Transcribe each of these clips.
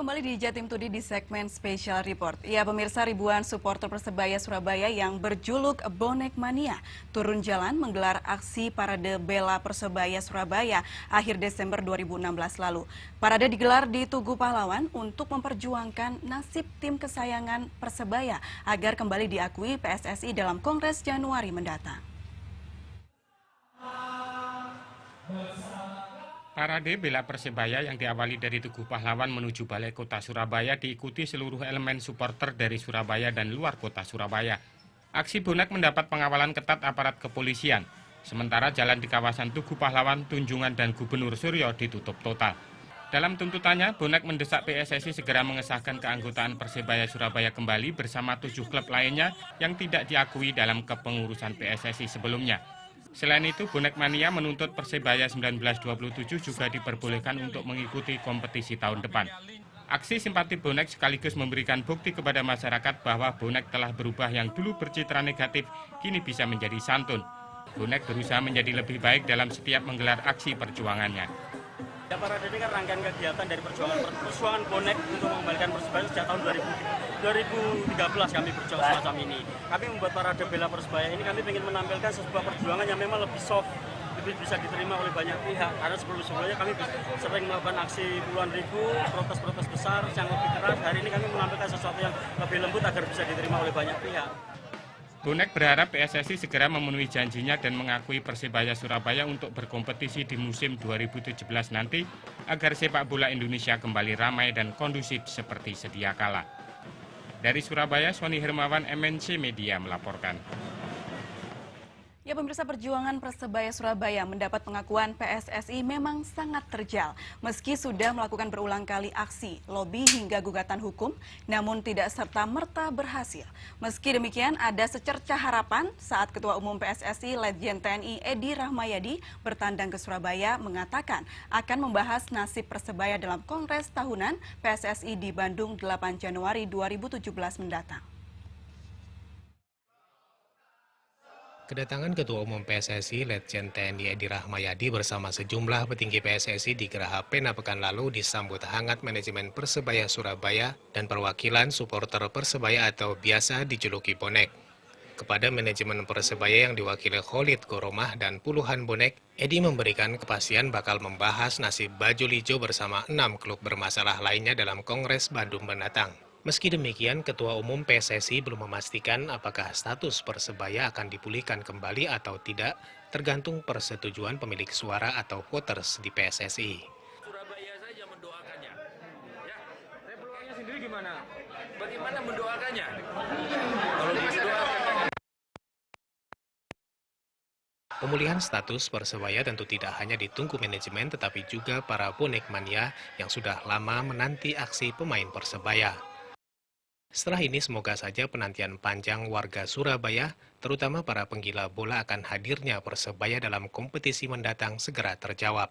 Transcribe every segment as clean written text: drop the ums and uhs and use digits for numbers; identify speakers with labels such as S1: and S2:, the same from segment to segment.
S1: kembali di Jatim Today di segmen Special Report. Ya, pemirsa, ribuan supporter Persebaya Surabaya yang berjuluk Bonek Mania turun jalan menggelar aksi Parade Bela Persebaya Surabaya akhir Desember 2016 lalu. Parade digelar di Tugu Pahlawan untuk memperjuangkan nasib tim kesayangan Persebaya agar kembali diakui PSSI dalam Kongres Januari mendatang.
S2: Parade Bela Persebaya yang diawali dari Tugu Pahlawan menuju Balai Kota Surabaya diikuti seluruh elemen supporter dari Surabaya dan luar kota Surabaya. Aksi bonek mendapat pengawalan ketat aparat kepolisian. Sementara jalan di kawasan Tugu Pahlawan, Tunjungan dan Gubernur Suryo ditutup total. Dalam tuntutannya, bonek mendesak PSSI segera mengesahkan keanggotaan Persebaya Surabaya kembali bersama 7 klub lainnya yang tidak diakui dalam kepengurusan PSSI sebelumnya. Selain itu, Bonek Mania menuntut Persebaya 1927 juga diperbolehkan untuk mengikuti kompetisi tahun depan. Aksi simpati bonek sekaligus memberikan bukti kepada masyarakat bahwa bonek telah berubah yang dulu bercitra negatif, kini bisa menjadi santun. Bonek berusaha menjadi lebih baik dalam setiap menggelar aksi perjuangannya.
S3: Ya, parade ini kan rangkaian kegiatan dari perjuangan bonek untuk mengembalikan Persebaya sejak tahun 2013 kami berjuang semacam ini. Kami membuat parade bela Persebaya ini, kami ingin menampilkan sebuah perjuangan yang memang lebih soft, lebih bisa diterima oleh banyak pihak. Karena sebelum-sebelumnya kami sering melakukan aksi puluhan ribu, protes-protes besar yang lebih keras. Hari ini kami menampilkan sesuatu yang lebih lembut agar bisa diterima oleh banyak pihak.
S2: Bonek berharap PSSI segera memenuhi janjinya dan mengakui Persebaya Surabaya untuk berkompetisi di musim 2017 nanti agar sepak bola Indonesia kembali ramai dan kondusif seperti sedia kala. Dari Surabaya, Sony Hermawan, MNC Media melaporkan.
S1: Ya, pemirsa, perjuangan Persebaya Surabaya mendapat pengakuan PSSI memang sangat terjal. Meski sudah melakukan berulang kali aksi, lobi hingga gugatan hukum, namun tidak serta-merta berhasil. Meski demikian, ada secercah harapan saat Ketua Umum PSSI Letjen TNI Edi Rahmayadi bertandang ke Surabaya mengatakan akan membahas nasib Persebaya dalam Kongres Tahunan PSSI di Bandung 8 Januari 2017 mendatang.
S4: Kedatangan Ketua Umum PSSI Letjen TNI Edi Rahmayadi bersama sejumlah petinggi PSSI di Geraha Pena pekan lalu disambut hangat manajemen Persebaya Surabaya dan perwakilan supporter Persebaya atau biasa dijuluki bonek. Kepada manajemen Persebaya yang diwakili Khalid Goromah dan puluhan bonek, Edi memberikan kepastian bakal membahas nasib baju hijau bersama 6 klub bermasalah lainnya dalam Kongres Bandung mendatang. Meski demikian, Ketua Umum PSSI belum memastikan apakah status Persebaya akan dipulihkan kembali atau tidak, tergantung persetujuan pemilik suara atau voters di PSSI.
S5: Surabaya saja mendoakannya. Ya, saya peluangnya sendiri gimana? Bagaimana mendoakannya? Kalau didoakan.
S4: Pemulihan status Persebaya tentu tidak hanya ditunggu manajemen, tetapi juga para bonek mania yang sudah lama menanti aksi pemain Persebaya. Setelah ini semoga saja penantian panjang warga Surabaya, terutama para penggila bola akan hadirnya Persebaya dalam kompetisi mendatang segera terjawab.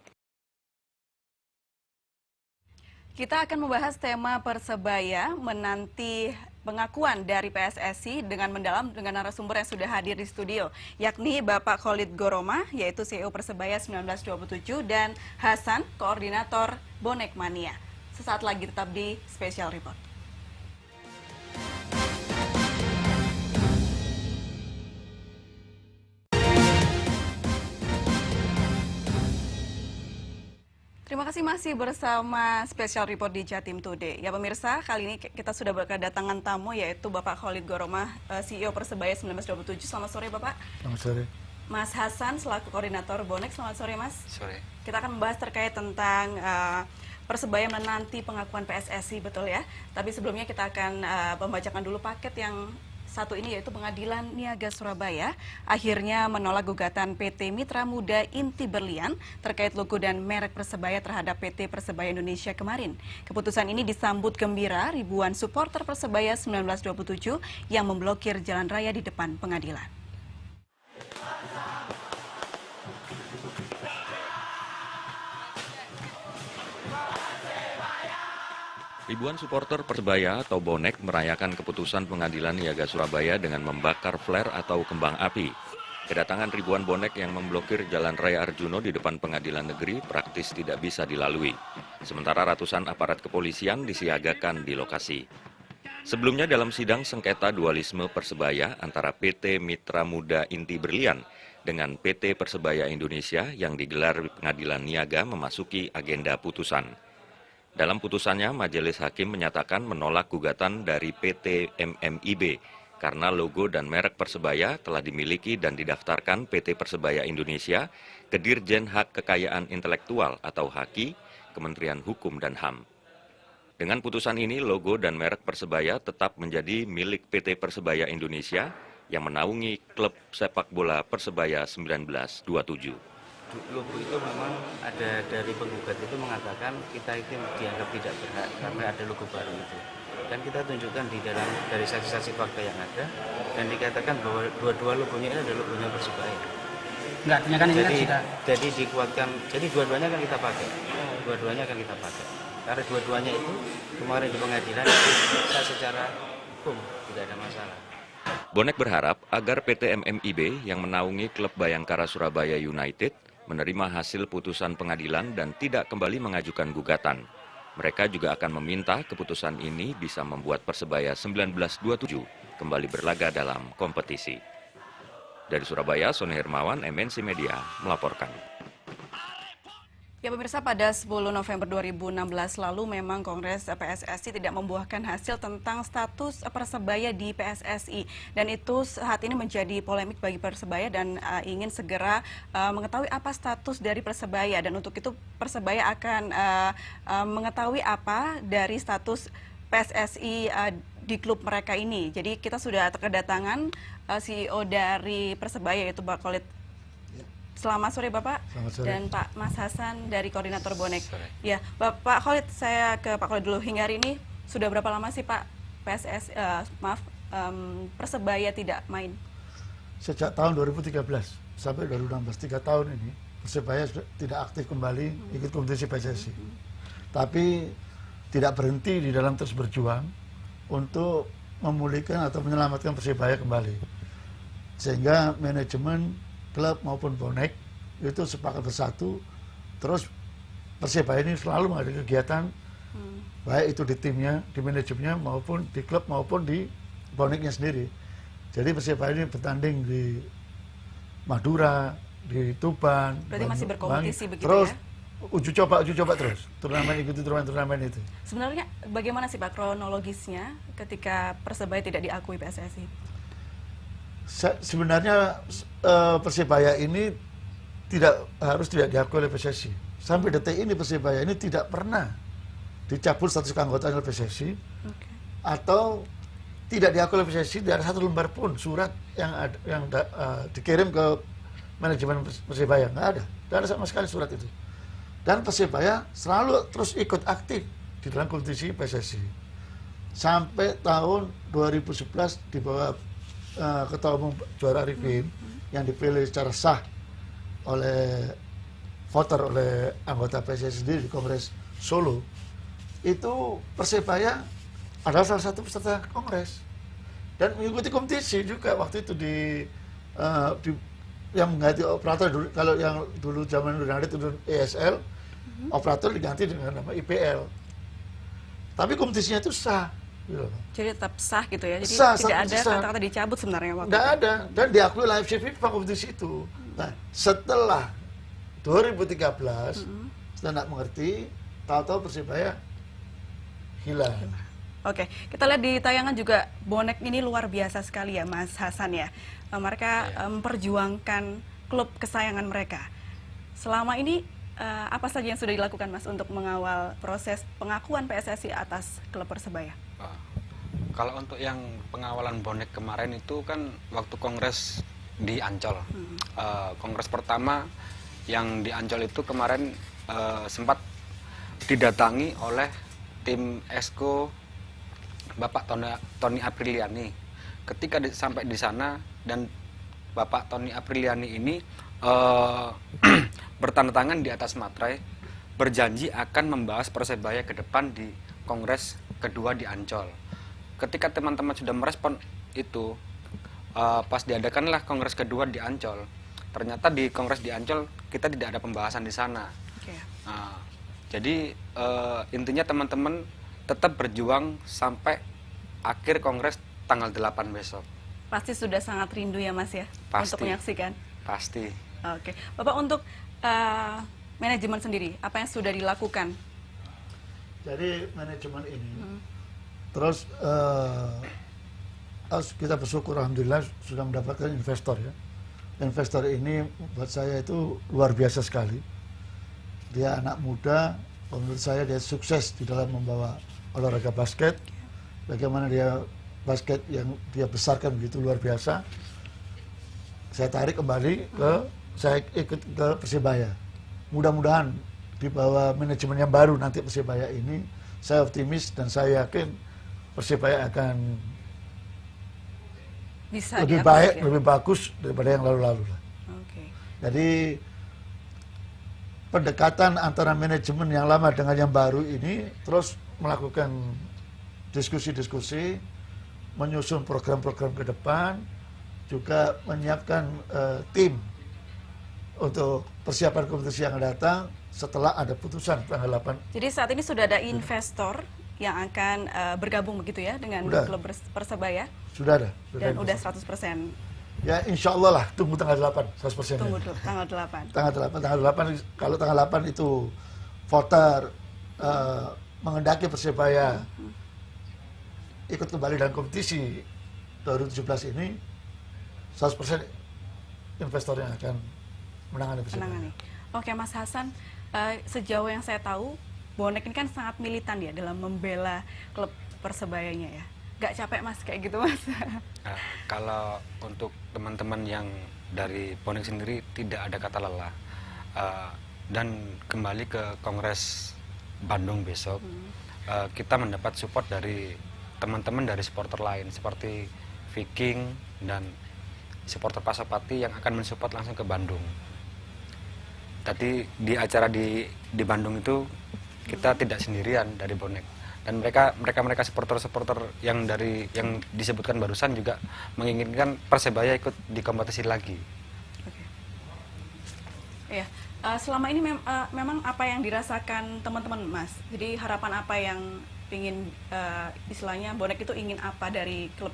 S1: Kita akan membahas tema Persebaya menanti pengakuan dari PSSI dengan mendalam dengan narasumber yang sudah hadir di studio, yakni Bapak Khalid Goromah, yaitu CEO Persebaya 1927, dan Hasan, Koordinator Bonek Mania. Sesaat lagi tetap di Special Report. Terima kasih masih bersama Special Report di Jatim Today. Ya, pemirsa, kali ini kita sudah berkedatangan tamu yaitu Bapak Khalid Goromah, CEO Persebaya 1927. Selamat sore, Bapak.
S6: Selamat sore.
S1: Mas Hasan selaku koordinator bonek. Selamat sore, Mas.
S4: Sore.
S1: Kita akan membahas terkait tentang Persebaya menanti pengakuan PSSI, betul ya? Tapi sebelumnya kita akan membacakan dulu paket yang satu ini, yaitu Pengadilan Niaga Surabaya akhirnya menolak gugatan PT Mitra Muda Inti Berlian terkait logo dan merek Persebaya terhadap PT Persebaya Indonesia kemarin. Keputusan ini disambut gembira ribuan supporter Persebaya 1927 yang memblokir jalan raya di depan pengadilan.
S7: Ribuan supporter Persebaya atau bonek merayakan keputusan Pengadilan Niaga Surabaya dengan membakar flare atau kembang api. Kedatangan ribuan bonek yang memblokir Jalan Raya Arjuno di depan pengadilan negeri praktis tidak bisa dilalui. Sementara ratusan aparat kepolisian disiagakan di lokasi. Sebelumnya dalam sidang sengketa dualisme Persebaya antara PT Mitra Muda Inti Berlian dengan PT Persebaya Indonesia yang digelar di Pengadilan Niaga memasuki agenda putusan. Dalam putusannya, Majelis Hakim menyatakan menolak gugatan dari PT MMIB karena logo dan merek Persebaya telah dimiliki dan didaftarkan PT Persebaya Indonesia ke Dirjen Hak Kekayaan Intelektual atau HAKI, Kementerian Hukum dan HAM. Dengan putusan ini, logo dan merek Persebaya tetap menjadi milik PT Persebaya Indonesia yang menaungi klub sepak bola Persebaya 1927.
S6: Logo itu memang ada dari penggugat itu mengatakan kita itu dianggap tidak berhak karena ada logo baru itu. Dan kita tunjukkan di dalam dari saksi-saksi fakta yang ada dan dikatakan bahwa dua-dua logonya ini adalah logonya Persebaya.
S8: Enggak, artinya kan ini kan sudah.
S6: Jadi dikuatkan, jadi dua-duanya akan kita pakai. Dua-duanya akan kita pakai. Karena dua-duanya itu kemarin di pengadilan secara hukum tidak ada masalah.
S7: Bonek berharap agar PT MMIB yang menaungi klub Bayangkara Surabaya United menerima hasil putusan pengadilan dan tidak kembali mengajukan gugatan. Mereka juga akan meminta keputusan ini bisa membuat Persebaya 1927 kembali berlaga dalam kompetisi. Dari Surabaya, Sony Hermawan, MNC Media melaporkan.
S1: Ya pemirsa, pada 10 November 2016 lalu memang Kongres PSSI tidak membuahkan hasil tentang status Persebaya di PSSI. Dan itu saat ini menjadi polemik bagi Persebaya dan ingin segera mengetahui apa status dari Persebaya. Dan untuk itu Persebaya akan mengetahui apa dari status PSSI di klub mereka ini. Jadi kita sudah kedatangan CEO dari Persebaya yaitu Pak Khalid. Selamat sore Bapak.
S9: Selamat sore. Dan
S1: Pak Mas Hasan dari Koordinator Bonek. Ya, Bapak Khalid, saya ke Pak Khalid dulu. Hingga hari ini sudah berapa lama sih Pak Persebaya tidak main?
S9: Sejak tahun 2013 sampai 2016, 3 tahun ini Persebaya sudah tidak aktif kembali ikut kompetisi PSSI. Tapi tidak berhenti di dalam terus berjuang untuk memulihkan atau menyelamatkan Persebaya kembali. Sehingga manajemen klub maupun bonek itu sepakat bersatu, terus Persebaya ini selalu mengadakan kegiatan baik itu di timnya, di manajemennya maupun di klub maupun di boneknya sendiri. Jadi Persebaya ini bertanding di Madura, di Tuban,
S1: berarti masih berkompetisi begitu
S9: terus,
S1: ya?
S9: Uji coba terus, ikuti turnamen itu.
S1: Sebenarnya bagaimana sih Pak kronologisnya ketika Persebaya tidak diakui PSSI?
S9: Sebenarnya Persebaya ini harus tidak diakui oleh PSSI. Sampai detik ini Persebaya ini tidak pernah dicabut status keanggotaan oleh PSSI atau tidak diakui oleh PSSI. Tidak ada satu lembar pun surat yang dikirim ke manajemen Persebaya, nggak ada sama sekali surat itu. Dan Persebaya selalu terus ikut aktif di dalam kompetisi PSSI sampai tahun 2011 di bawah Ketua Umum Juara Arifin yang dipilih secara sah oleh voter oleh anggota PSSI sendiri di Kongres Solo. Itu Persebaya adalah salah satu peserta Kongres dan mengikuti kompetisi juga waktu itu yang mengganti operator dulu, kalau yang dulu zaman Nurdin itu ESL, operator diganti dengan nama IPL. Tapi kompetisinya itu sah.
S1: Jadi tetap sah gitu ya, jadi
S9: sah,
S1: tidak ada kata-kata dicabut sebenarnya waktu
S9: nggak
S1: itu.
S9: ada, dan diakui oleh FIFA kompetisi itu. Nah, setelah 2013, setelah nggak mengerti, tahu-tahu Persebaya hilang.
S1: Oke, kita lihat di tayangan juga bonek ini luar biasa sekali ya Mas Hasan ya. Mereka memperjuangkan klub kesayangan mereka. Selama ini apa saja yang sudah dilakukan Mas untuk mengawal proses pengakuan PSSI atas klub Persebaya?
S10: Kalau untuk yang pengawalan bonek kemarin itu kan waktu kongres di Ancol. Kongres pertama yang di Ancol itu kemarin sempat didatangi oleh tim Esko Bapak Tony Apriliani. Ketika sampai di sana dan Bapak Tony Apriliani ini bertanda tangan di atas materai berjanji akan membahas Persebaya ke depan di kongres kedua di Ancol. Ketika teman-teman sudah merespon itu, Pas diadakanlah kongres kedua di Ancol. Ternyata di kongres di Ancol kita tidak ada pembahasan di sana.
S1: Oke.
S10: Jadi intinya teman-teman tetap berjuang sampai akhir kongres tanggal 8 besok.
S1: Pasti sudah sangat rindu ya Mas ya
S10: Pasti.
S1: untuk menyaksikan.
S10: Pasti.
S1: Oke, Bapak untuk manajemen sendiri apa yang sudah dilakukan?
S9: Jadi manajemen ini, terus kita bersyukur alhamdulillah sudah mendapatkan investor ya. Investor ini buat saya itu luar biasa sekali. Dia anak muda, menurut saya dia sukses di dalam membawa olahraga basket. Bagaimana dia basket yang dia besarkan begitu luar biasa. Saya tarik kembali saya ikut ke Persebaya. Mudah-mudahan di bawah manajemen yang baru nanti Persebaya ini, saya optimis dan saya yakin Persebaya akan
S1: Bisa
S9: lebih
S1: diupgrade
S9: baik,
S1: ya?
S9: lebih bagus daripada yang lalu-lalu lah.
S1: Oke.
S9: Jadi pendekatan antara manajemen yang lama dengan yang baru ini terus melakukan diskusi-diskusi, menyusun program-program ke depan, juga menyiapkan tim untuk persiapan kompetisi yang akan datang setelah ada putusan tanggal 8.
S1: Jadi saat ini sudah ada investor yang akan bergabung begitu ya dengan
S9: Udah.
S1: klub Persebaya
S9: Sudah ada.
S1: dan udah
S9: investor.
S1: 100%.
S9: Ya insya Allah lah, tunggu tanggal 8, 100%.
S1: Tunggu dulu tanggal 8.
S9: Tanggal 8, kalau tanggal 8 itu voter mengendaki Persebaya ikut kembali dalam kompetisi 2017 ini, 100% investor yang akan menangani Persebaya.
S1: Menangani. Oke Mas Hasan, sejauh yang saya tahu, bonek ini kan sangat militan ya dalam membela klub Persebayanya ya. Gak capek Mas kayak gitu Mas?
S10: Kalau untuk teman-teman yang dari bonek sendiri tidak ada kata lelah. Dan kembali ke Kongres Bandung besok, kita mendapat support dari teman-teman dari supporter lain seperti Viking dan supporter Pasopati yang akan mensupport langsung ke Bandung. Tadi di acara di Bandung itu kita tidak sendirian dari bonek, dan mereka supporter yang disebutkan barusan juga menginginkan Persebaya ikut di kompetisi lagi.
S1: Iya. Selama ini memang apa yang dirasakan teman-teman Mas? Jadi harapan apa yang ingin istilahnya bonek itu ingin apa dari klub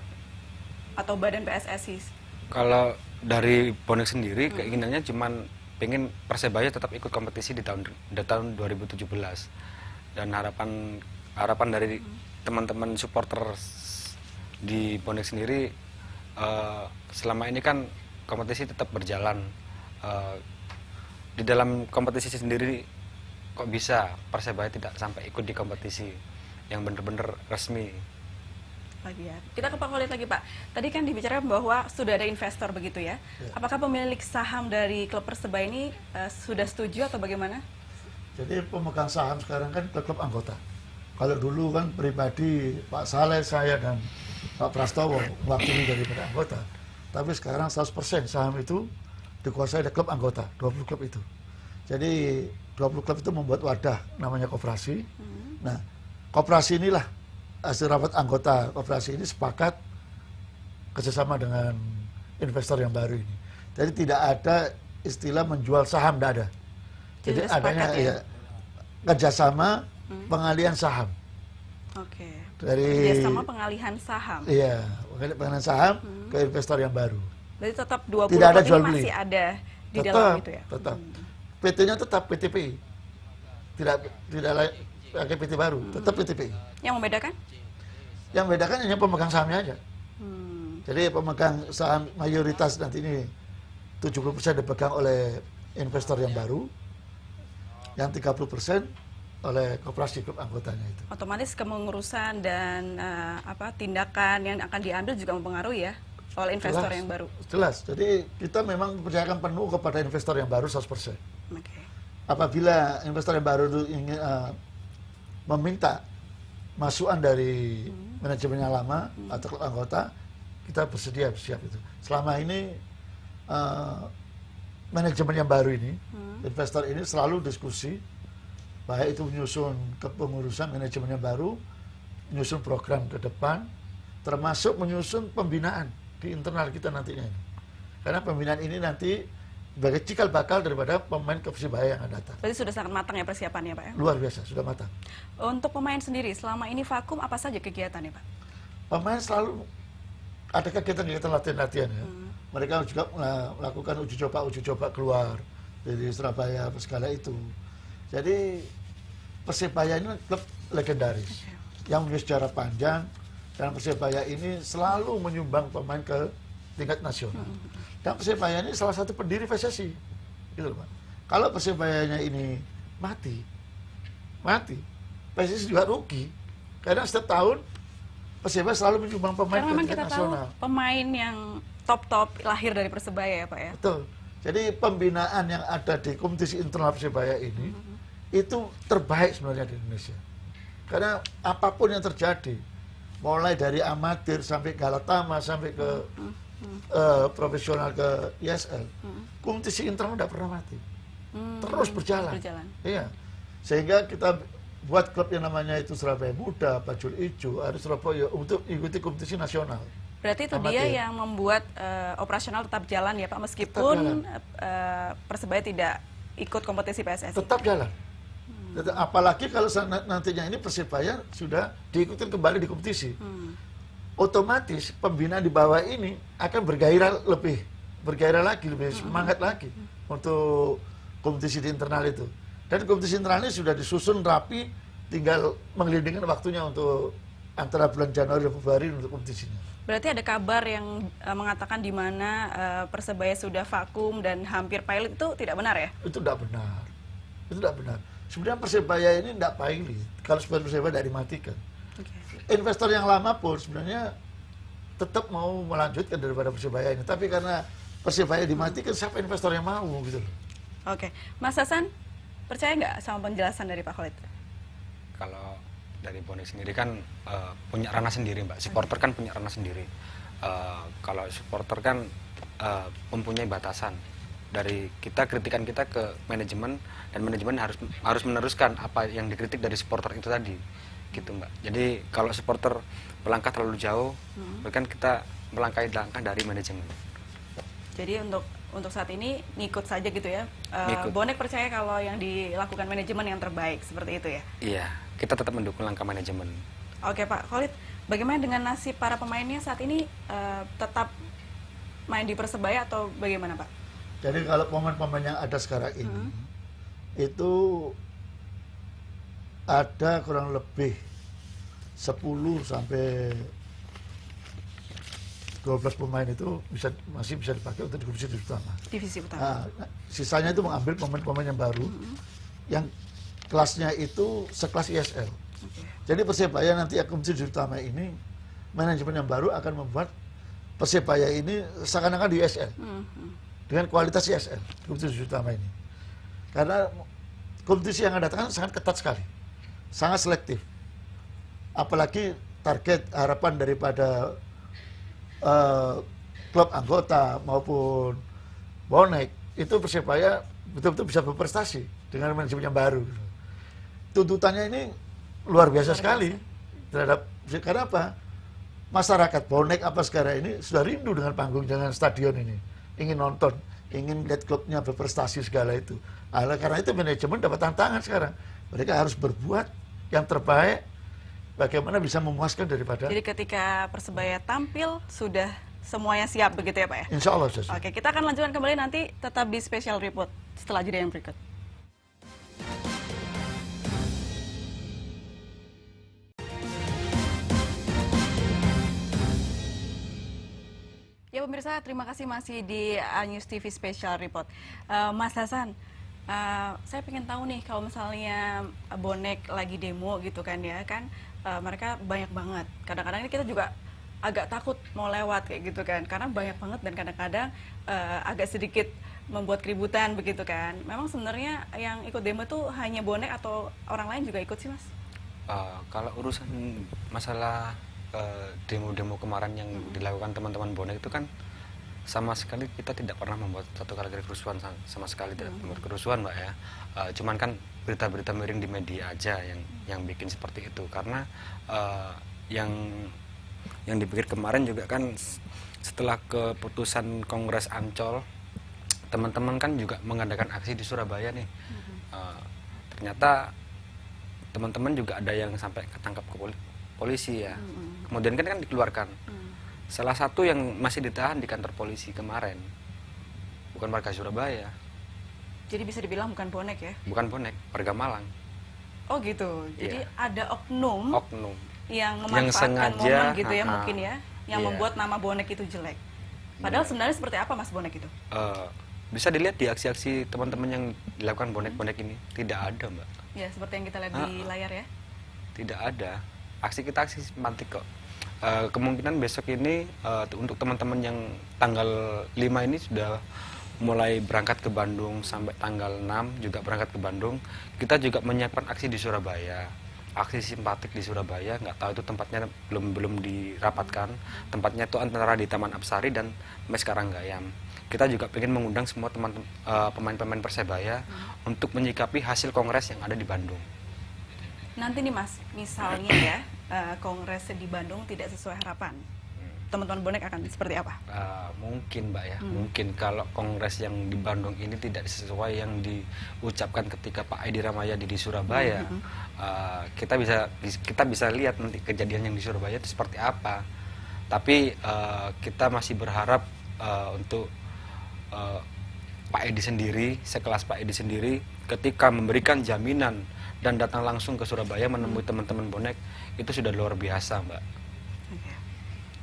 S1: atau badan PSSI?
S10: Kalau dari bonek sendiri keinginannya cuman pengen Persebaya tetap ikut kompetisi di tahun 2017, dan harapan dari teman-teman supporter di bonek sendiri, selama ini kan kompetisi tetap berjalan. Di dalam kompetisi sendiri kok bisa Persebaya tidak sampai ikut di kompetisi yang benar-benar resmi.
S1: Lagi ya. Kita ke Pak Khalid lagi Pak. Tadi kan dibicarakan bahwa sudah ada investor begitu ya. Apakah pemilik saham dari klub Persebaya ini sudah setuju atau bagaimana?
S9: Jadi pemegang saham sekarang kan klub anggota. Kalau dulu kan pribadi Pak Saleh, saya dan Pak Prastowo mewakili daripada anggota. Tapi sekarang 100% saham itu dikuasai oleh klub anggota, 20 klub itu. Jadi 20 klub itu membuat wadah namanya koperasi. Nah, koperasi inilah hasil rapat anggota koperasi ini sepakat kerjasama dengan investor yang baru ini. Jadi tidak ada istilah menjual saham, tidak ada. Jadi adanya ya kerjasama pengalihan saham.
S1: Oke.
S9: Dari
S1: kerjasama pengalihan saham.
S9: Iya, pengalihan saham ke investor yang baru.
S1: Berarti tetap 20
S9: Tidak ada
S1: klub
S9: jual
S1: ini
S9: beli.
S1: masih ada di
S9: Tetap,
S1: dalam itu ya.
S9: tetap. PT-nya tetap PTPI. Tidak pakai PT baru, tetap PTPI.
S1: Yang membedakan?
S9: Yang membedakan hanya pemegang sahamnya aja. Jadi pemegang saham mayoritas nanti ini 70% dipegang oleh investor yang baru, yang 30% oleh koperasi klub anggotanya itu.
S1: Otomatis kepengurusan dan tindakan yang akan diambil juga mempengaruhi ya oleh investor
S9: Jelas,
S1: yang baru.
S9: Jelas. Jadi kita memang mempercayakan penuh kepada investor yang baru 100%.
S1: Oke.
S9: Apabila investor yang baru itu ingin meminta masukan dari manajemen yang lama atau klub anggota, kita bersedia siap itu. Selama ini manajemen yang baru ini, investor ini selalu diskusi, baik itu menyusun kepengurusan manajemen yang baru, menyusun program ke depan, termasuk menyusun pembinaan di internal kita nantinya ini. Karena pembinaan ini nanti sebagai cikal bakal daripada pemain ke Persibaya yang akan datang.
S1: Berarti sudah sangat matang ya persiapannya Pak ya?
S9: Luar biasa, sudah matang.
S1: Untuk pemain sendiri, selama ini vakum apa saja kegiatannya Pak?
S9: Pemain selalu ada kegiatan-kegiatan latihan-latihan ya. Mereka juga melakukan uji coba keluar dari Surabaya segala itu. Jadi Persibaya ini klub legendaris yang punya sejarah panjang, dan Persibaya ini selalu menyumbang pemain ke tingkat nasional. Dan Persibaya ini salah satu pendiri PSSI, gitu loh Pak. Kalau Persibayanya ini mati, PSSI juga rugi, karena setiap tahun Persibaya selalu menyumbang pemain
S1: Karena
S9: ke
S1: memang
S9: tingkat
S1: kita tahu
S9: nasional.
S1: pemain yang top lahir dari Persebaya ya Pak ya?
S9: Betul. Jadi pembinaan yang ada di kompetisi internal Persibaya ini itu terbaik sebenarnya di Indonesia. Karena apapun yang terjadi, mulai dari amatir sampai Galatama sampai ke profesional ke ISL, kompetisi internal tidak pernah mati, terus berjalan. Iya. Sehingga kita buat klub yang namanya itu Surabaya Muda, Bajul Ijo, ada Surabaya untuk ikuti kompetisi nasional.
S1: Berarti itu
S9: Amatir.
S1: dia yang membuat operasional tetap jalan ya Pak, meskipun Persebaya tidak ikut kompetisi PSSI.
S9: Tetap jalan. Apalagi kalau nantinya ini Persibaya sudah diikutin kembali di kompetisi. Otomatis pembinaan di bawah ini akan bergairah lagi, lebih semangat lagi untuk kompetisi di internal itu. Dan kompetisi internal ini sudah disusun rapi, tinggal mengelindingkan waktunya untuk antara bulan Januari dan Februari untuk kompetisinya.
S1: Berarti ada kabar yang mengatakan di mana Persebaya sudah vakum dan hampir pilot, itu tidak benar ya?
S9: Itu tidak benar. Itu tidak benar. Sebenarnya Persebaya ini tidak pilot. Kalau Persebaya tidak dimatikan. Investor yang lama pun sebenarnya tetap mau melanjutkan daripada Persebaya ini. Tapi karena Persebaya dimatikan, siapa investor yang mau gitu loh.
S1: Oke. Mas Hasan, percaya nggak sama penjelasan dari Pak Khalid?
S10: Kalau dari Bonek sendiri kan punya ranah sendiri Mbak. Supporter kan punya ranah sendiri. Kalau supporter kan mempunyai batasan. Dari kritikan kita ke manajemen, dan manajemen harus meneruskan apa yang dikritik dari supporter itu tadi, gitu Mbak. Jadi kalau supporter melangkah terlalu jauh, bahkan kita melangkahi langkah dari manajemen.
S1: Jadi untuk saat ini ngikut saja gitu ya.
S10: Ngikut.
S1: Bonek percaya kalau yang dilakukan manajemen yang terbaik, seperti itu ya?
S10: Iya, kita tetap mendukung langkah manajemen.
S1: Oke Pak Khalid, bagaimana dengan nasib para pemainnya saat ini, tetap main di Persebaya atau bagaimana Pak?
S9: Jadi kalau pemain-pemain yang ada sekarang ini, itu ada kurang lebih 10 sampai 12 pemain itu masih bisa dipakai untuk divisi utama.
S1: Divisi utama.
S9: Nah, sisanya itu mengambil pemain-pemain yang baru, yang kelasnya itu sekelas ISL. Jadi Persebaya nanti kompetisi utama ini, manajemen yang baru akan membuat Persebaya ini seakan-akan di ISL. Dengan kualitas ISL, kompetisi utama ini. Karena kompetisi yang akan datang sangat ketat sekali, sangat selektif. Apalagi target harapan daripada klub anggota maupun bonek, itu Persebaya betul-betul bisa berprestasi dengan manajemen yang baru. Tuntutannya ini luar biasa sekali terhadap, karena apa? Masyarakat bonek apa sekarang ini sudah rindu dengan panggung, dengan stadion ini. Ingin nonton, ingin lihat klubnya berprestasi segala itu. Karena itu manajemen dapat tantangan sekarang. Mereka harus berbuat yang terbaik, bagaimana bisa memuaskan daripada.
S1: Jadi ketika Persebaya tampil, sudah semuanya siap begitu ya Pak ya?
S9: Insya Allah.
S1: Oke, kita akan lanjutkan kembali nanti, tetap di Special Report setelah jeda yang berikut. Ya pemirsa, terima kasih masih di News TV Special Report. Mas Hasan, saya pengen tahu nih kalau misalnya bonek lagi demo gitu kan ya kan, mereka banyak banget. Kadang-kadang ini kita juga agak takut mau lewat kayak gitu kan, karena banyak banget dan kadang-kadang agak sedikit membuat keributan begitu kan. Memang sebenarnya yang ikut demo itu hanya bonek atau orang lain juga ikut sih Mas?
S10: Kalau urusan masalah demo-demo kemarin yang dilakukan teman-teman bonek itu kan sama sekali kita tidak pernah membuat satu kali kerusuhan, sama sekali tidak membuat kerusuhan Mbak ya. Cuman kan berita-berita miring di media aja yang bikin seperti itu, karena yang dipikir kemarin juga kan setelah keputusan Kongres Ancol, teman-teman kan juga mengadakan aksi di Surabaya nih. Ternyata teman-teman juga ada yang sampai ketangkap ke polisi ya. Kemudian kan dikeluarkan. Salah satu yang masih ditahan di kantor polisi kemarin bukan warga Surabaya.
S1: Jadi bisa dibilang bukan bonek ya?
S10: Bukan bonek, warga Malang.
S1: Oh gitu. Jadi
S10: Iya.
S1: ada oknum yang memanfaatkan
S10: sengaja,
S1: momen gitu ya mungkin ya, yang
S10: iya.
S1: membuat nama bonek itu jelek. Padahal sebenarnya seperti apa Mas bonek itu?
S10: Bisa dilihat di aksi-aksi teman-teman yang dilakukan bonek-bonek ini. Tidak ada, Mbak.
S1: Ya seperti yang kita lihat di layar ya.
S10: Tidak ada. Aksi kita aksi simpatik kok. Kemungkinan besok ini untuk teman-teman yang tanggal 5 ini sudah mulai berangkat ke Bandung sampai tanggal 6 juga berangkat ke Bandung. Kita juga menyiapkan aksi di Surabaya. Aksi simpatik di Surabaya, nggak tahu itu tempatnya belum dirapatkan. Tempatnya itu antara di Taman Apsari dan Mes Karanggayam. Kita juga ingin mengundang semua pemain-pemain Persebaya untuk menyikapi hasil kongres yang ada di Bandung.
S1: Nanti nih Mas, misalnya ya kongres di Bandung tidak sesuai harapan, teman-teman bonek akan seperti apa?
S10: Mungkin Mbak ya, mungkin kalau kongres yang di Bandung ini tidak sesuai yang diucapkan ketika Pak Edi Rahmayadi di Surabaya, kita bisa lihat nanti kejadian yang di Surabaya itu seperti apa. Tapi kita masih berharap untuk Pak Edi sendiri, sekelas Pak Edi sendiri, ketika memberikan jaminan dan datang langsung ke Surabaya menemui teman-teman bonek, itu sudah luar biasa, Mbak.
S1: Oke.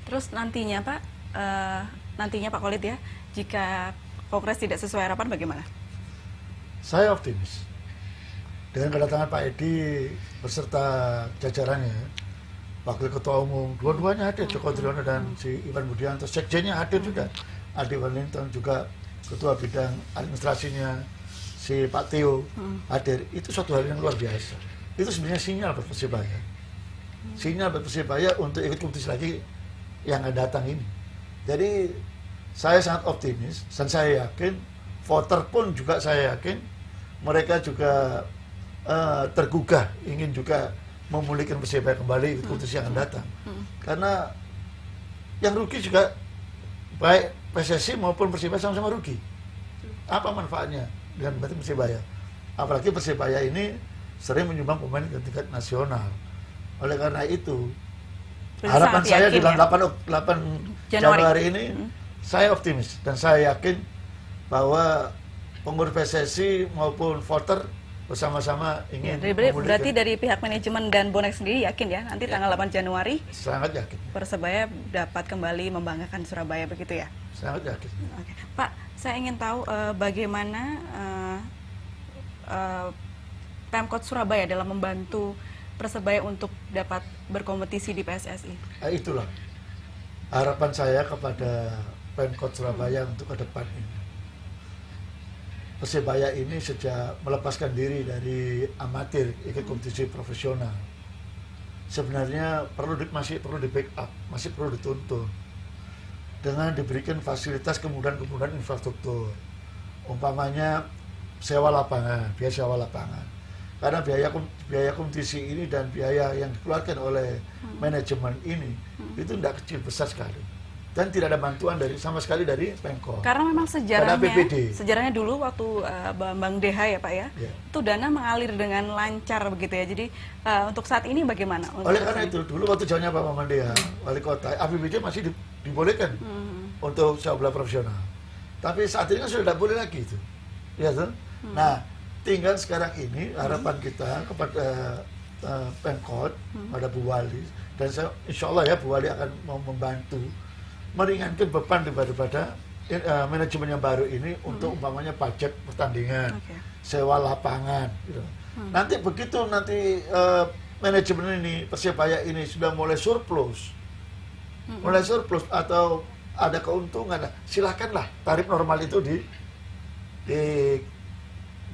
S1: Terus nantinya Pak Khalid ya, jika kongres tidak sesuai harapan bagaimana?
S9: Saya optimis dengan kedatangan Pak Edi beserta jajarannya, Wakil Ketua Umum, dua-duanya hadir, Joko Driono dan si Iwan Budianto, Sekjennya hadir juga, Adi Wellington juga, Ketua Bidang Administrasinya, si Pak Tio hadir. Itu suatu hal yang luar biasa. Itu sebenarnya sinyal buat Persebaya. Sinyal buat Persebaya untuk ikut kompetisi lagi yang akan datang ini. Jadi saya sangat optimis dan saya yakin voter pun juga saya yakin mereka juga tergugah ingin juga memulihkan Persebaya kembali ikut kompetisi yang akan datang. Karena yang rugi juga baik PSSI maupun Persebaya sama-sama rugi. Apa manfaatnya dengan membantu Persebaya? Apalagi Persebaya ini sering menyumbang pemain ke tingkat nasional. Oleh karena itu, harapan saya di bulan 8 Januari ini, saya optimis dan saya yakin bahwa pengurus PSSI maupun voter bersama-sama ingin
S1: berarti dari pihak manajemen dan bonek sendiri yakin ya nanti tanggal 8 Januari
S9: sangat yakin
S1: Persebaya dapat kembali membanggakan Surabaya begitu ya?
S9: Sangat yakin.
S1: Oke. Pak, saya ingin tahu bagaimana Pemkot Surabaya dalam membantu Persebaya untuk dapat berkompetisi di PSSI.
S9: Itulah harapan saya kepada Pemkot Surabaya untuk ke depan ini. Persebaya ini sejak melepaskan diri dari amatir ikut kompetisi profesional, sebenarnya masih perlu di backup, masih perlu dituntun dengan diberikan fasilitas kemudahan-kemudahan infrastruktur, umpamanya sewa lapangan, biaya sewa lapangan. Karena biaya kompetisi ini dan biaya yang dikeluarkan oleh manajemen ini itu tidak kecil, besar sekali. Dan tidak ada bantuan sama sekali dari Pemkot.
S1: Karena memang sejarahnya dulu waktu Bambang DH ya Pak ya, itu dana mengalir dengan lancar begitu ya. Jadi untuk saat ini bagaimana?
S9: Oleh karena itu dulu waktu zamannya Pak Bambang DH, wali kota, APBD masih dibolehkan untuk sepak bola profesional. Tapi saat ini kan sudah tidak boleh lagi itu, ya kan? Nah, tinggal sekarang ini harapan kita kepada Pemkot, pada Bu Wali, dan insya Allah ya Bu Wali akan mau membantu meringankan beban daripada manajemen yang baru ini untuk umpamanya pajak pertandingan, sewa lapangan. Gitu. Nanti begitu manajemen ini Persebaya ini sudah mulai surplus, atau ada keuntungan, silakanlah tarif normal itu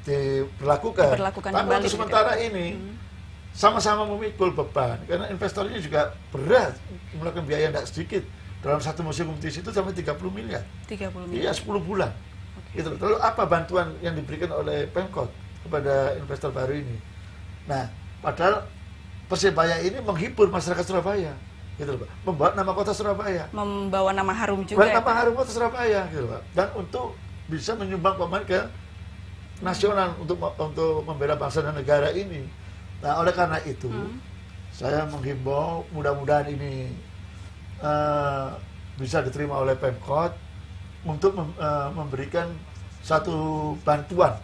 S9: diberlakukan. Tapi untuk sementara ini sama-sama memikul beban karena investornya juga berat melakukan biaya tidak sedikit. Dalam satu musim kompetisi itu sampai 30 miliar.
S1: 30
S9: Iya,
S1: miliar.
S9: 10 bulan. Gitu. Lalu apa bantuan yang diberikan oleh Pemkot kepada investor baru ini? Nah, padahal Persebaya ini menghibur masyarakat Surabaya. gitu loh Pak. Membawa nama kota Surabaya.
S1: Membawa nama harum juga.
S9: Nama harum kota Surabaya gitu Pak. Dan untuk bisa menyumbang pemain ke nasional untuk membela bangsa dan negara ini. Nah, oleh karena itu saya menghimbau mudah-mudahan ini bisa diterima oleh Pemkot untuk memberikan satu bantuan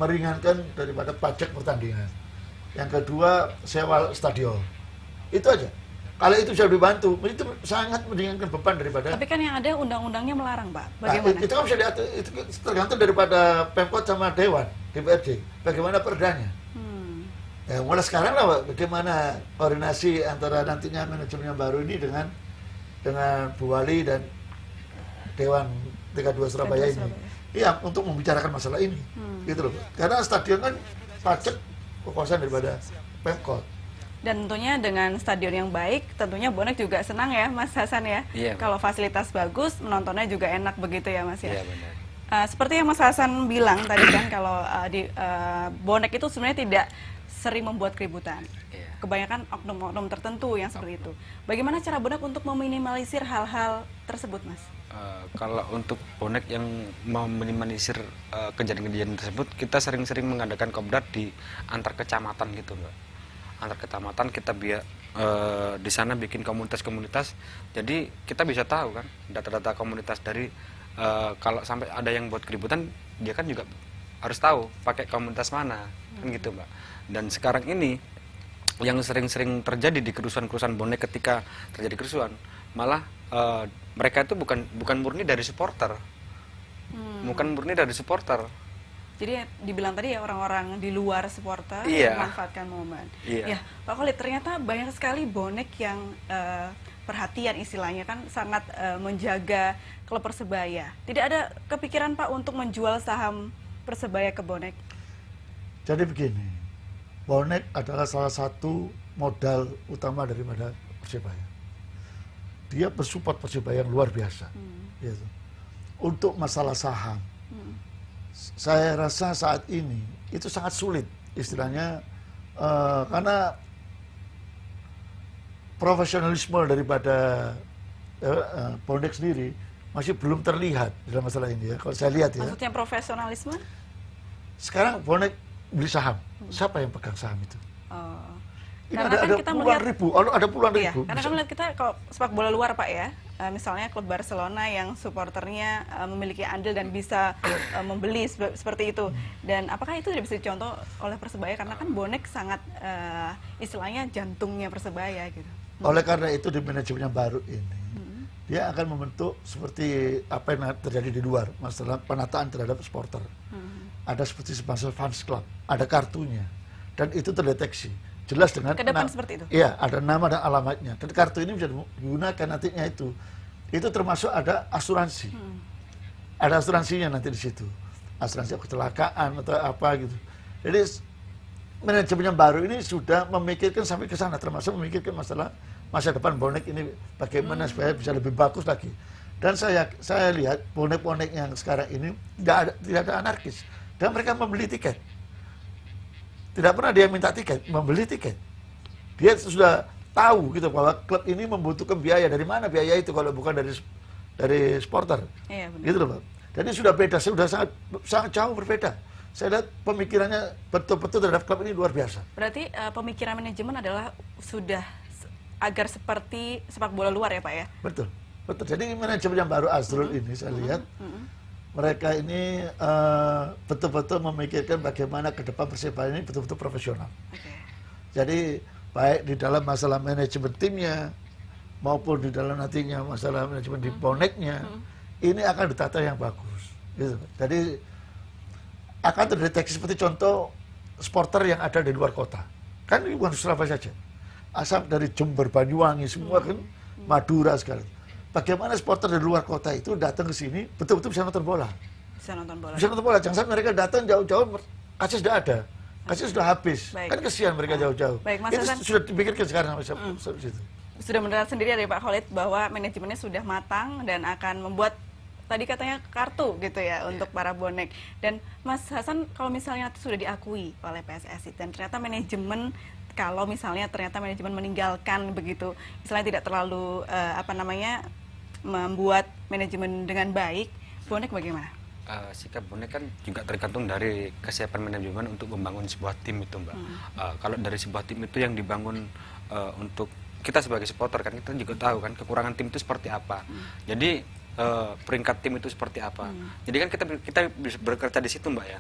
S9: meringankan daripada pajak pertandingan. Yang kedua, sewa stadion. Itu aja. Kalau itu bisa dibantu, itu sangat meringankan beban daripada.
S1: Tapi kan yang ada undang-undangnya melarang, Pak. Bagaimana?
S9: Nah, itu kan bisa diatur, itu tergantung daripada Pemkot sama Dewan, DPRD. Bagaimana perdanya? Ya, mulai sekarang lah, Pak, bagaimana koordinasi antara nantinya manajemen yang baru ini dengan Bu Wali dan Dewan 32 Surabaya ini. Iya, untuk membicarakan masalah ini. Gitu loh, Pak. Karena stadion kan pajak kekuasaan daripada Pemkot.
S1: Dan tentunya dengan stadion yang baik, tentunya bonek juga senang ya, Mas Hasan ya.
S10: Iya.
S1: Kalau fasilitas bagus, menontonnya juga enak begitu ya, Mas ya.
S10: Iya, benar.
S1: Seperti yang Mas Hasan bilang tadi kan, kalau bonek itu sebenarnya tidak sering membuat keributan.
S10: Iya.
S1: Kebanyakan oknum-oknum tertentu yang seperti itu. Bagaimana cara bonek untuk meminimalisir hal-hal tersebut, Mas?
S10: Kalau untuk bonek yang meminimalisir kejadian-kejadian tersebut, kita sering-sering mengadakan kopdar di antar kecamatan gitu, Mbak. Antar kecamatan kita di sana bikin komunitas-komunitas, jadi kita bisa tahu kan data-data komunitas dari kalau sampai ada yang buat keributan, dia kan juga harus tahu pakai komunitas mana, kan gitu Mbak. Dan sekarang ini yang sering-sering terjadi di kerusuhan-kerusuhan bonek, ketika terjadi kerusuhan, malah mereka itu bukan murni dari supporter, bukan murni dari supporter.
S1: Jadi dibilang tadi ya orang-orang di luar supporter memanfaatkan momen. Ya, Pak Khalid, ternyata banyak sekali bonek yang perhatian istilahnya kan, sangat menjaga klub Persebaya. Tidak ada kepikiran Pak untuk menjual saham Persebaya ke bonek?
S9: Jadi begini, bonek adalah salah satu modal utama daripada Persebaya. Dia bersupport Persebaya yang luar biasa. Gitu. Untuk masalah saham, saya rasa saat ini itu sangat sulit istilahnya, karena profesionalisme daripada bonek sendiri masih belum terlihat dalam masalah ini ya. Kalau saya lihat ya.
S1: Maksudnya profesionalisme?
S9: Sekarang bonek beli saham, siapa yang pegang saham itu? Ini
S1: Karena
S9: ada
S1: kita
S9: puluhan
S1: melihat,
S9: ribu, ada puluhan ribu.
S1: Karena kan melihat kita kalau sepak bola luar Pak ya, misalnya klub Barcelona yang supporternya memiliki andil dan bisa membeli seperti itu. Dan apakah itu tidak bisa dicontoh oleh Persebaya, karena kan bonek sangat istilahnya jantungnya Persebaya gitu.
S9: Oleh karena itu di manajemen yang baru ini, dia akan membentuk seperti apa yang terjadi di luar, masalah penataan terhadap supporter. Ada seperti sponsor fans club, ada kartunya, dan itu terdeteksi jelas dengan
S1: ke depan seperti itu.
S9: Iya, ada nama dan alamatnya. Dan kartu ini bisa digunakan nantinya itu termasuk ada asuransi. Ada asuransinya nanti di situ. Asuransi kecelakaan atau apa gitu. Jadi manajemen yang baru ini sudah memikirkan sampai ke sana, termasuk memikirkan masalah masa depan bonek ini bagaimana supaya bisa lebih bagus lagi. Dan saya lihat bonek-bonek yang sekarang ini tidak ada anarkis. Dan mereka membeli tiket. Tidak pernah dia minta tiket, membeli tiket. Dia sudah tahu gitu bahwa klub ini membutuhkan biaya. Dari mana biaya itu kalau bukan dari supporter?
S1: Iya, benar.
S9: Gitu loh, Pak. Jadi sudah beda, sudah sangat jauh berbeda. Saya lihat pemikirannya betul-betul terhadap klub ini luar biasa.
S1: Berarti pemikiran manajemen adalah sudah agar seperti sepak bola luar ya Pak ya?
S9: Betul, betul. Jadi manajemen yang baru Azrul ini saya lihat mereka ini betul-betul memikirkan bagaimana ke depan Persebaya ini betul-betul profesional. Jadi baik di dalam masalah manajemen timnya maupun di dalam nantinya masalah manajemen di boneknya, ini akan ditata yang bagus. Gitu. Jadi akan terdeteksi seperti contoh supporter yang ada di luar kota. Kan ini bukan Surabaya saja. Asal dari Jember, Banyuwangi, semua kan Madura sekali. Bagaimana supporter dari luar kota itu datang ke sini betul-betul bisa nonton bola.
S1: Bisa nonton bola.
S9: Bisa nonton bola. Jangan sampai mereka datang jauh-jauh, kasih sudah ada. Kasih sudah habis.
S1: Baik.
S9: Kan kesian mereka jauh-jauh.
S1: Baik, Mas
S9: itu
S1: Hasan,
S9: sudah dipikirkan sekarang sampai situ.
S1: Sudah mendengar sendiri dari Pak Khalid bahwa manajemennya sudah matang dan akan membuat tadi katanya kartu gitu ya untuk para bonek. Dan Mas Hasan, kalau misalnya sudah diakui oleh PSSI dan ternyata manajemen, kalau misalnya ternyata manajemen meninggalkan begitu, misalnya tidak terlalu membuat manajemen dengan baik, bonek bagaimana?
S10: Sikap bonek kan juga tergantung dari kesiapan manajemen untuk membangun sebuah tim itu, Mbak. Kalau dari sebuah tim itu yang dibangun untuk kita sebagai supporter, kan kita juga tahu kan kekurangan tim itu seperti apa. Jadi peringkat tim itu seperti apa. Jadi kan kita bisa berkaca di situ, Mbak ya.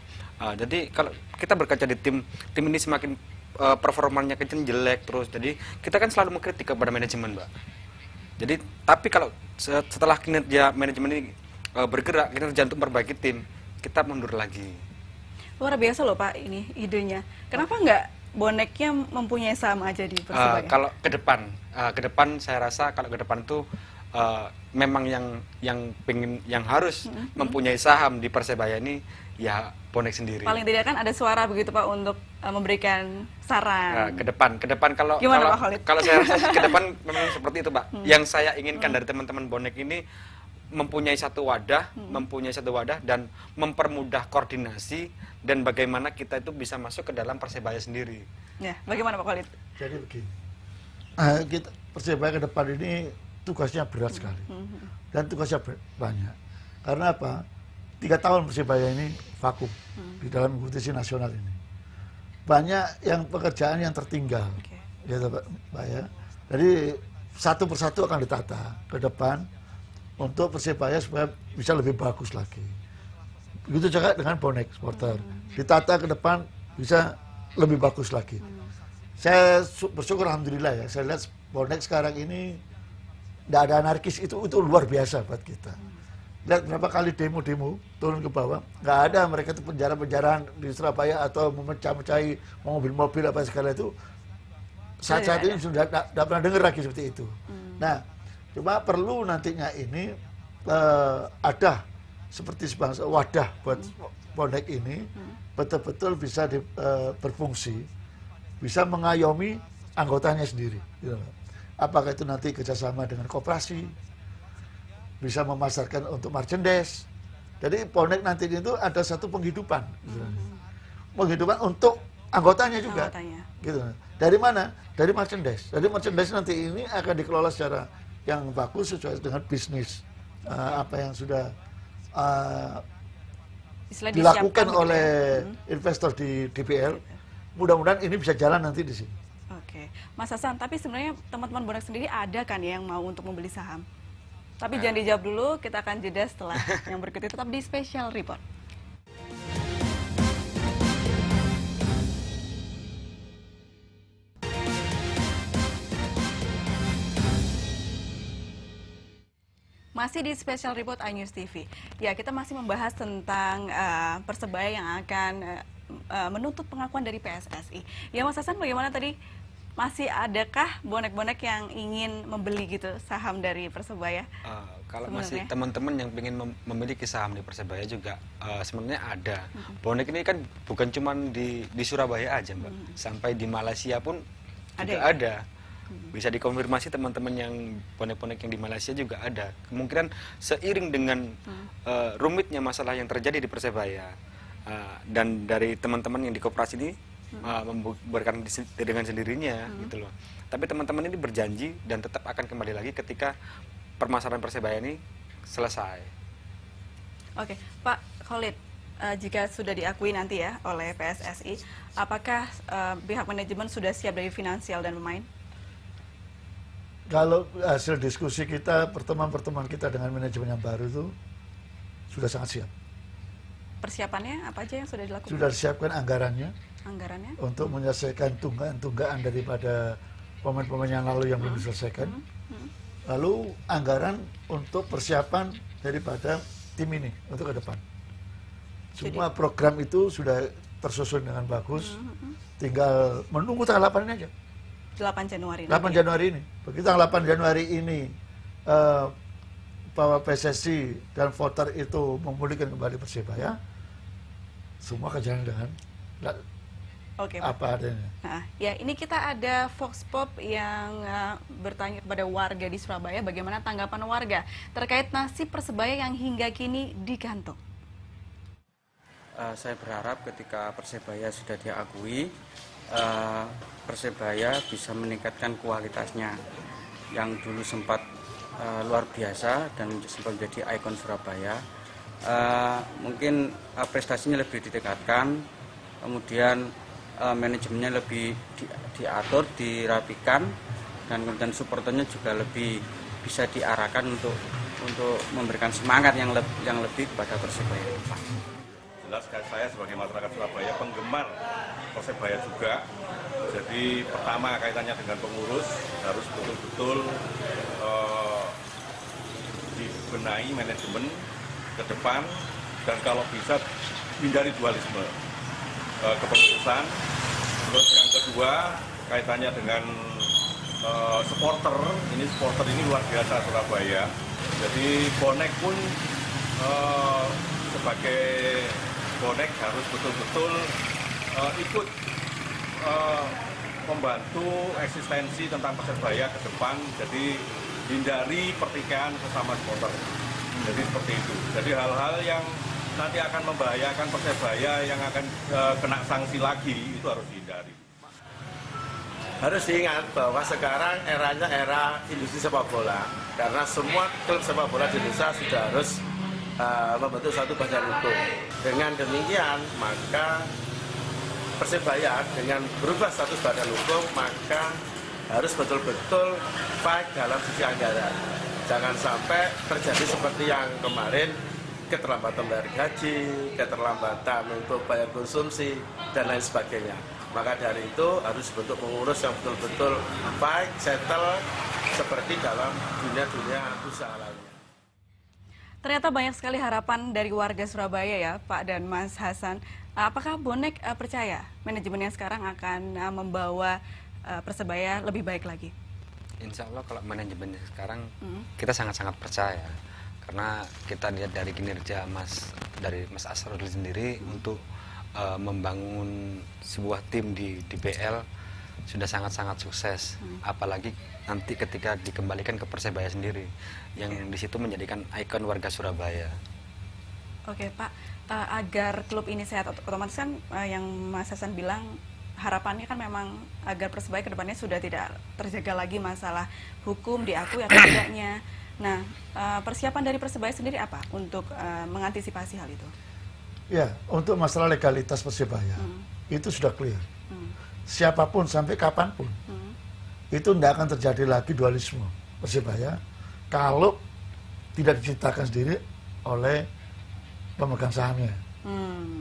S10: Jadi kalau kita berkaca di tim ini semakin performanya kecil jelek terus. Jadi kita kan selalu mengkritik kepada manajemen, Mbak. Jadi tapi kalau setelah kinerja manajemen ini bergerak, kinerja untuk memperbaiki tim, kita mundur lagi.
S1: Luar biasa loh Pak ini idenya. Kenapa nggak boneknya mempunyai saham aja di Persebaya?
S10: Kalau ke depan saya rasa kalau ke depan itu memang yang harus mempunyai saham di Persebaya ini ya bonek sendiri.
S1: Paling tidak kan ada suara begitu Pak untuk memberikan saran.
S10: Ke depan kalau
S1: gimana Pak Khalid?
S10: Kalau saya rasa ke depan memang seperti itu Pak. Yang saya inginkan dari teman-teman bonek ini mempunyai satu wadah dan mempermudah koordinasi dan bagaimana kita itu bisa masuk ke dalam Persebaya sendiri.
S1: Ya, bagaimana Pak Khalid?
S9: Jadi begini, Persebaya ke depan ini tugasnya berat sekali dan tugasnya banyak. Karena apa? 3 tahun Persebaya ini vakum di dalam kompetisi nasional ini. Banyak yang pekerjaan yang tertinggal, gitu Pak ya. Jadi satu persatu akan ditata ke depan untuk Persebaya supaya bisa lebih bagus lagi. Begitu juga dengan bonek supporter. Ditata ke depan bisa lebih bagus lagi. Saya bersyukur alhamdulillah ya. Saya lihat bonek sekarang ini tidak ada anarkis, itu luar biasa buat kita. Lihat berapa kali demo-demo turun ke bawah, nggak ada mereka itu penjara-penjaraan di Surabaya atau memecah-mecahi mobil-mobil apa segala itu. Saat-saat ini sudah tidak pernah dengar lagi seperti itu. Nah, cuma perlu nantinya ini ada seperti wadah buat bonek ini betul-betul bisa berfungsi, bisa mengayomi anggotanya sendiri. Gitu. Apakah itu nanti kerjasama dengan koperasi, bisa memasarkan untuk merchandise. Jadi bonek nanti itu ada satu penghidupan, penghidupan untuk anggotanya juga. Gitu. Dari mana? Dari merchandise. Jadi merchandise nanti ini akan dikelola secara yang bagus sesuai dengan bisnis apa yang sudah dilakukan oleh investor di DBL. Mudah-mudahan ini bisa jalan nanti di sini.
S1: Oke, Mas Hasan, tapi sebenarnya teman-teman bonek sendiri ada kan yang mau untuk membeli saham? Tapi jangan dijawab dulu, kita akan jeda setelah yang berikut itu, tetap di Special Report. Masih di Special Report iNews TV. Ya, kita masih membahas tentang Persebaya yang akan menuntut pengakuan dari PSSI. Ya, Mas Hasan, bagaimana tadi? Masih adakah bonek-bonek yang ingin membeli gitu saham dari Persebaya?
S10: Kalau masih teman-teman yang ingin memiliki saham di Persebaya juga sebenarnya ada. Bonek ini kan bukan cuma di Surabaya aja, Mbak. Sampai di Malaysia pun juga ada. Bisa dikonfirmasi teman-teman yang bonek-bonek yang di Malaysia juga ada. Kemungkinan seiring dengan rumitnya masalah yang terjadi di Persebaya dan dari teman-teman yang di koperasi ini membubarkan dengan sendirinya gitu loh. Tapi teman-teman ini berjanji dan tetap akan kembali lagi ketika permasalahan Persebaya ini selesai.
S1: Oke, Pak Khalid, jika sudah diakui nanti ya oleh PSSI, apakah pihak manajemen sudah siap dari finansial dan pemain?
S9: Kalau hasil diskusi kita, pertemuan-pertemuan kita dengan manajemen yang baru itu sudah sangat siap.
S1: Persiapannya apa aja yang sudah dilakukan? Sudah
S9: disiapkan anggarannya untuk menyelesaikan tunggaan daripada pemain-pemain yang lalu yang belum diselesaikan. Lalu anggaran untuk persiapan daripada tim ini untuk ke depan. Semua program itu sudah tersusun dengan bagus. Tinggal menunggu tanggal 8 ini aja.
S1: 8 Januari.
S9: 8 Januari ini. Begitu tanggal 8 Januari ini bahwa PSSI dan voter itu memulihkan kembali Persebaya, semua akan jalan dengan
S1: Oke, Pak.
S9: apa adanya.
S1: Nah, ya ini kita ada Vox Pop yang bertanya kepada warga di Surabaya bagaimana tanggapan warga terkait nasib Persebaya yang hingga kini digantung.
S11: Saya berharap ketika Persebaya sudah diakui, Persebaya bisa meningkatkan kualitasnya yang dulu sempat luar biasa dan sempat menjadi ikon Surabaya. Mungkin prestasinya lebih ditingkatkan, kemudian manajemennya lebih diatur, dirapikan, dan kemudian supporternya juga lebih bisa diarahkan untuk memberikan semangat yang lebih kepada Persebaya.
S12: Jelas saya sebagai masyarakat Surabaya penggemar Persebaya juga. Jadi pertama kaitannya dengan pengurus harus betul-betul dibenahi manajemen ke depan, dan kalau bisa hindari dualisme kepengurusan. Terus yang kedua kaitannya dengan supporter ini luar biasa Surabaya. Jadi bonek pun sebagai bonek harus betul-betul ikut membantu eksistensi tentang Persebaya ke depan. Jadi hindari pertikaian sesama supporter. Jadi seperti itu. Jadi hal-hal yang nanti akan membahayakan Persebaya yang akan kena sanksi lagi itu harus dihindari.
S13: Harus diingat bahwa sekarang eranya era industri sepak bola, karena semua klub sepak bola di Indonesia sudah harus membentuk satu badan hukum. Dengan demikian maka Persebaya dengan berubah status badan hukum maka harus betul-betul fight dalam sisi anggaran. Jangan sampai terjadi seperti yang kemarin, keterlambatan bayar gaji, keterlambatan untuk bayar konsumsi, dan lain sebagainya. Maka dari itu harus bentuk pengurus yang betul-betul fight, settle, seperti dalam dunia-dunia usaha lainnya.
S1: Ternyata banyak sekali harapan dari warga Surabaya ya, Pak dan Mas Hasan. Apakah bonek percaya manajemen yang sekarang akan membawa Persebaya lebih baik lagi?
S10: Insya Allah kalau manajemen sekarang kita sangat-sangat percaya, karena kita lihat dari kinerja Mas Asrul sendiri untuk membangun sebuah tim di BL sudah sangat-sangat sukses. Apalagi nanti ketika dikembalikan ke Persebaya sendiri, yang di situ menjadikan ikon warga Surabaya.
S1: Oke Pak, agar klub ini sehat, otomatis kan yang Mas Hasan bilang harapannya kan memang agar Persebaya kedepannya sudah tidak terjaga lagi masalah hukum diakui atau tidaknya. Nah, persiapan dari Persebaya sendiri apa untuk mengantisipasi hal itu?
S9: Ya, untuk masalah legalitas Persebaya itu sudah clear. Siapapun sampai kapanpun itu tidak akan terjadi lagi dualisme Persebaya kalau tidak diciptakan sendiri oleh pemegang sahamnya,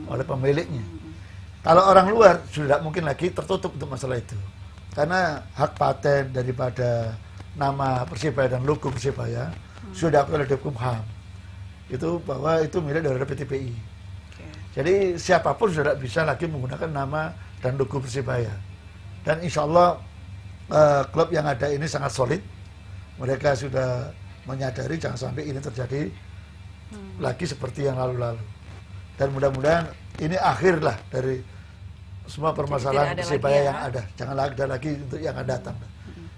S9: oleh pemiliknya. Kalau orang luar sudah tidak mungkin lagi tertutup untuk masalah itu, karena hak paten daripada nama Persebaya dan logo Persebaya sudah diakui oleh Dekumham, itu bahwa itu milik dari PTPI. Jadi siapapun sudah tidak bisa lagi menggunakan nama dan logo Persebaya. Dan insya Allah klub yang ada ini sangat solid. Mereka sudah menyadari jangan sampai ini terjadi lagi seperti yang lalu-lalu. Dan mudah-mudahan ini akhir lah dari semua permasalahan Persebaya yang ada. Jangan ada lagi untuk yang akan datang.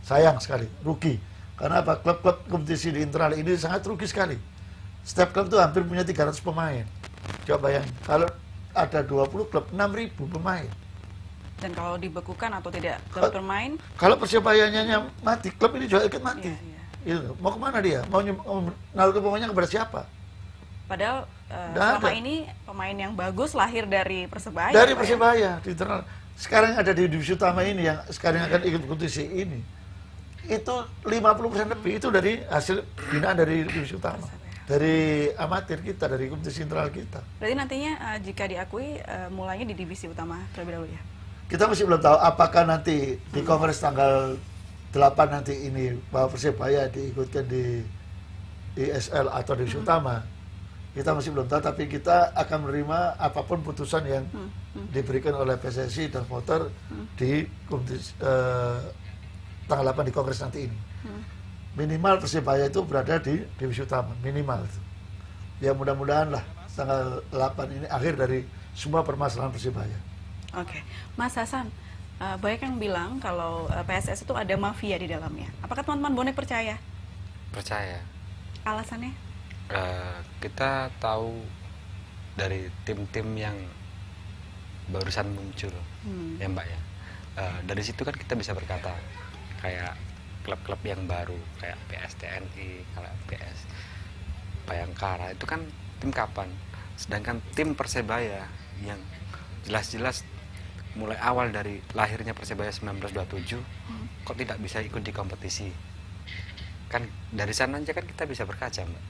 S9: Sayang sekali, rugi. Karena apa? Klub-klub kompetisi di internal ini sangat rugi sekali. Setiap klub itu hampir punya 300 pemain. Coba bayangin, kalau ada 20 klub, 6.000 pemain.
S1: Dan kalau dibekukan atau tidak bermain?
S9: Kalau Persebayanya mati, klub ini juga ikut mati. Itu. Mau kemana dia? Mau naruh pemainnya kepada siapa?
S1: Padahal selama ini pemain yang bagus lahir dari Persebaya.
S9: Dari Persebaya, di internal. Sekarang ada di divisi utama ini, yang sekarang akan ikut kompetisi ini. Itu 50% lebih, itu dari hasil binaan dari divisi utama. Dari amatir kita, dari kompetisi internal kita.
S1: Berarti nantinya jika diakui mulainya di divisi utama terlebih dahulu ya?
S9: Kita masih belum tahu apakah nanti di kongres tanggal 8 nanti ini bahwa Persebaya diikutkan di ISL atau divisi utama. Kita masih belum tahu, tapi kita akan menerima apapun putusan yang diberikan oleh PSSI dan voter di kompetisi, tanggal 8 di kongres nanti ini. Minimal Persebaya itu berada di divisi utama, minimal itu. Ya mudah-mudahan lah tanggal 8 ini akhir dari semua permasalahan Persebaya.
S1: Oke, Mas Hasan, banyak yang bilang kalau PSS itu ada mafia di dalamnya. Apakah teman-teman bonek percaya?
S10: Percaya.
S1: Alasannya?
S10: Kita tahu dari tim-tim yang barusan muncul, ya Mbak ya. Dari situ kan kita bisa berkata, kayak klub-klub yang baru, kayak PSTNI, kayak PS Bayangkara, itu kan tim kapan? Sedangkan tim Persebaya yang jelas-jelas mulai awal dari lahirnya Persebaya 1927 kok tidak bisa ikut di kompetisi, kan dari sana aja kan kita bisa berkaca, Mbak.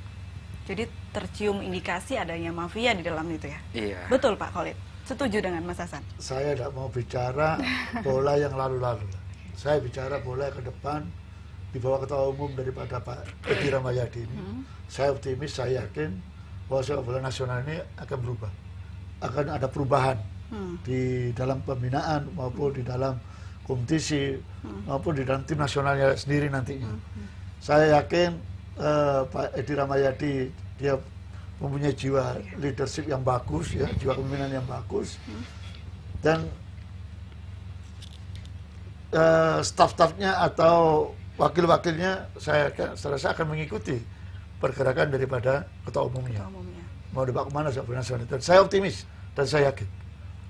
S1: Jadi tercium indikasi adanya mafia di dalam itu ya?
S10: Iya.
S1: Betul Pak Khalid? Setuju dengan Mas Hasan?
S9: Saya tidak mau bicara bola yang lalu-lalu. Saya bicara bola ke depan di bawah ketua umum daripada Pak Edi Rahmayadi ini. Saya optimis, saya yakin bahwa sepak bola nasional ini akan berubah. Akan ada perubahan di dalam pembinaan maupun di dalam kompetisi maupun di dalam tim nasionalnya sendiri nantinya. Saya yakin Pak Edi Rahmayadi dia mempunyai jiwa leadership yang bagus, ya, jiwa kepemimpinan yang bagus, dan staf-stafnya atau wakil-wakilnya saya rasa akan mengikuti pergerakan daripada ketua umumnya. Mau dibawa kemana sepak bola nasional itu? Saya optimis dan saya yakin.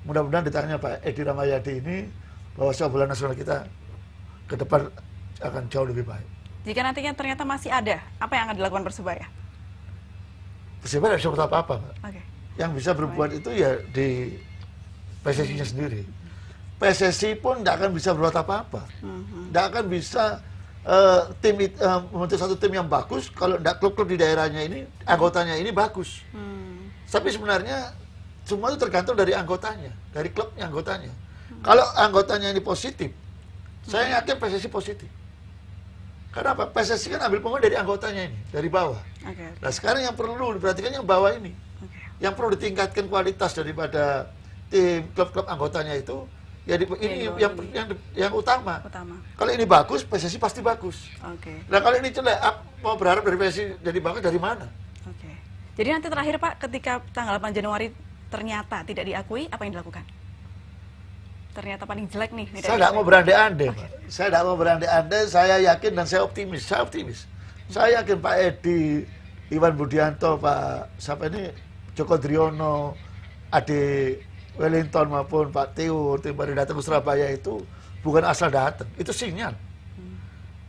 S9: Mudah-mudahan ditanya Pak Edi Rahmayadi ini bahwa sepak bola nasional kita ke depan akan jauh lebih baik.
S1: Jika nantinya ternyata masih ada, apa yang akan dilakukan Persebaya?
S9: Persebaya tidak bisa berbuat apa-apa, Pak. Yang bisa berbuat itu ya di PSSI-nya sendiri. PSSI pun tidak akan bisa berbuat apa-apa. Tidak akan bisa membentuk satu tim yang bagus kalau tidak klub-klub di daerahnya ini, anggotanya ini bagus. Tapi sebenarnya semua itu tergantung dari anggotanya, dari klubnya anggotanya. Kalau anggotanya ini positif, saya yakin PSSI positif. Karena apa? PSSI kan ambil pengaruh dari anggotanya ini, dari bawah. Nah sekarang yang perlu diperhatikan yang bawah ini. Yang perlu ditingkatkan kualitas daripada tim klub-klub anggotanya itu, ya ini yang utama. Kalau ini bagus, PSSI pasti bagus. Nah kalau ini jelek, mau berharap dari PSSI jadi bagus dari mana?
S1: Jadi nanti terakhir Pak, ketika tanggal 8 Januari ternyata tidak diakui, apa yang dilakukan? Ternyata paling jelek nih.
S9: Saya tidak mau berandai-andai, Pak. Saya tidak mau berandai-andai, saya yakin dan saya optimis. Saya optimis. Saya yakin Pak Edi, Iwan Budianto, Pak siapa ini, Joko Driono, Ade Wellington maupun Pak Teo, tim baru datang ke Surabaya itu bukan asal datang. Itu sinyal.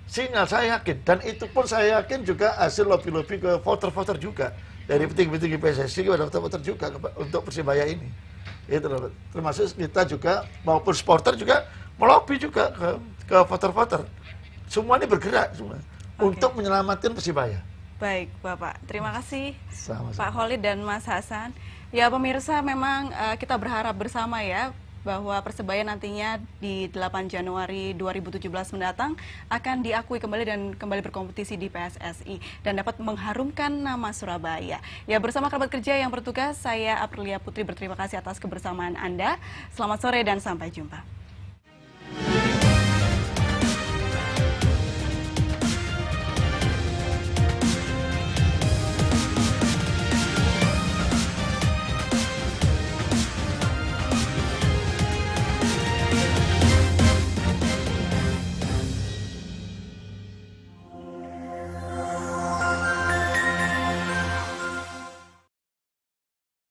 S9: Sinyal saya yakin. Dan itu pun saya yakin juga hasil lobby-lobby ke voter-voter juga. Dari petinggi-petinggi PSSI kepada voter-voter juga untuk Persebaya ini. Itu termasuk kita juga maupun supporter juga melobi juga ke voter-voter. Semua ini bergerak semua untuk menyelamatkan Persebaya.
S1: Baik, Bapak. Terima kasih
S9: Sama-sama.
S1: Pak Khalid dan Mas Hasan. Ya, pemirsa, memang kita berharap bersama ya bahwa Persebaya nantinya di 8 Januari 2017 mendatang akan diakui kembali dan kembali berkompetisi di PSSI dan dapat mengharumkan nama Surabaya. Ya, bersama kerabat kerja yang bertugas, saya Aprilia Putri berterima kasih atas kebersamaan Anda. Selamat sore dan sampai jumpa.